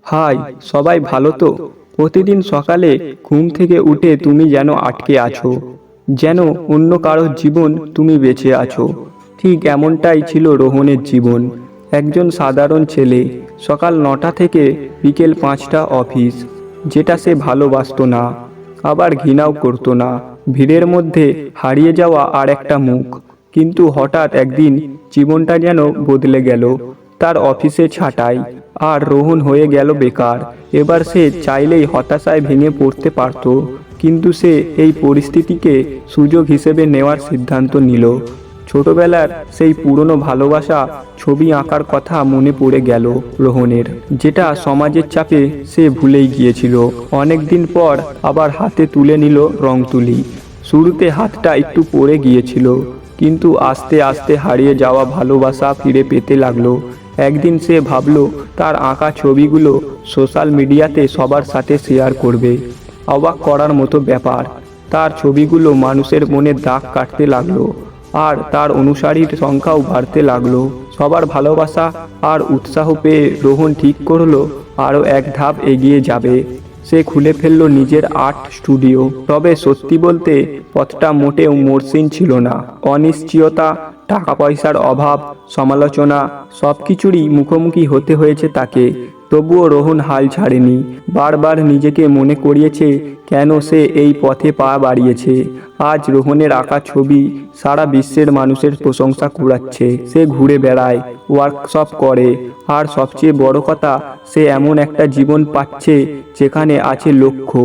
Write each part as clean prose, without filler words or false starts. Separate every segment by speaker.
Speaker 1: High, সবাই ভালো তো? প্রতিদিন সকালে ঘুম থেকে উঠে তুমি যেন আটকে আছো, যেন অন্য কারোর জীবন তুমি বেঁচে আছো। ঠিক এমনটাই ছিল রোহনের জীবন। একজন সাধারণ ছেলে, সকাল 9টা থেকে বিকেল 5টা অফিস, যেটা সে ভালোবাসতো না, আবার ঘৃণাও করতো না। ভিড়ের মধ্যে হারিয়ে যাওয়া আর একটা মুখ। কিন্তু হঠাৎ একদিন জীবনটা যেন বদলে গেল। তার অফিসে ছাঁটাই, আর রোহন হয়ে গেল বেকার। এবার সে চাইলেই হতাশায় ভেঙে পড়তে পারত, কিন্তু সে এই পরিস্থিতিকে সুযোগ হিসেবে নেওয়ার সিদ্ধান্ত নিল। ছোটবেলার সেই পুরনো ভালোবাসা ছবি আঁকার কথা মনে পড়ে গেল রোহনের, যেটা সমাজের চাপে সে ভুলেই গিয়েছিল। অনেক দিন পর আবার হাতে তুলে নিল রং তুলি। শুরুতে হাতটা একটু পড়ে গিয়েছিল, কিন্তু আস্তে আস্তে হারিয়ে যাওয়া ভালোবাসা ফিরে পেতে লাগলো। একদিন সে ভাবল তার আঁকা ছবিগুলো সোশ্যাল মিডিয়াতে সবার সাথে শেয়ার করবে। অবাক করার মতো ব্যাপার, তার ছবিগুলো মানুষের মনে দাগ কাটতে লাগলো, আর তার অনুসারীর সংখ্যাও বাড়তে লাগলো। সবার ভালোবাসা আর উৎসাহ পেয়ে রোহন ঠিক করলো আরও এক ধাপ এগিয়ে যাবে। সে খুলে ফেলল নিজের আর্ট স্টুডিও। তবে সত্যি বলতে পথটা মোটেও মসৃণ ছিল না। অনিশ্চয়তা, টাকা পয়সার অভাব, সমালোচনা, সব কিছুরই মুখোমুখি হতে হয়েছে তাকে। তবুও রোহন হাল ছাড়েনি। বারবার নিজেকে মনে করিয়েছে কেন সে এই পথে পা বাড়িয়েছে। আজ রোহনের আঁকা ছবি সারা বিশ্বের মানুষের প্রশংসা কুড়াচ্ছে। সে ঘুরে বেড়ায়, ওয়ার্কশপ করে, আর সবচেয়ে বড় কথা, সে এমন একটা জীবন পাচ্ছে যেখানে আছে লক্ষ্য,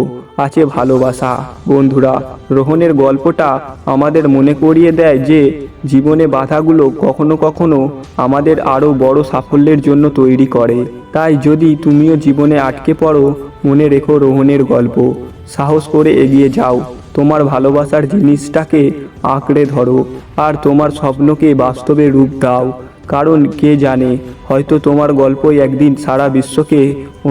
Speaker 1: আছে ভালোবাসা। বন্ধুরা, রোহনের গল্পটা আমাদের মনে করিয়ে দেয় যে জীবনে বাধাগুলো কখনো কখনো আমাদের আরও বড় সাফল্যের জন্য তৈরি করে। তাই যদি তুমিও জীবনে আটকে পড়ো, মনে রেখো রোহনের গল্প। সাহস করে এগিয়ে যাও, তোমার ভালোবাসার জিনিসটাকে আঁকড়ে ধরো, আর তোমার স্বপ্নকে বাস্তবে রূপ দাও। কারণ কে জানে, হয়তো তোমার গল্পই একদিন সারা বিশ্বকে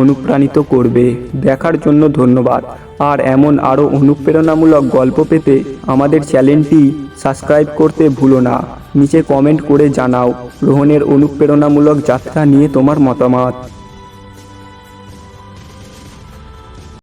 Speaker 1: অনুপ্রাণিত করবে। দেখার জন্য ধন্যবাদ। আর এমন আরও অনুপ্রেরণামূলক গল্প পেতে আমাদের চ্যানেলটি সাবস্ক্রাইব করতে ভুলো না। নিচে কমেন্ট করে জানাও রোহনের অনুপ্রেরণামূলক যাত্রা নিয়ে তোমার মতামত।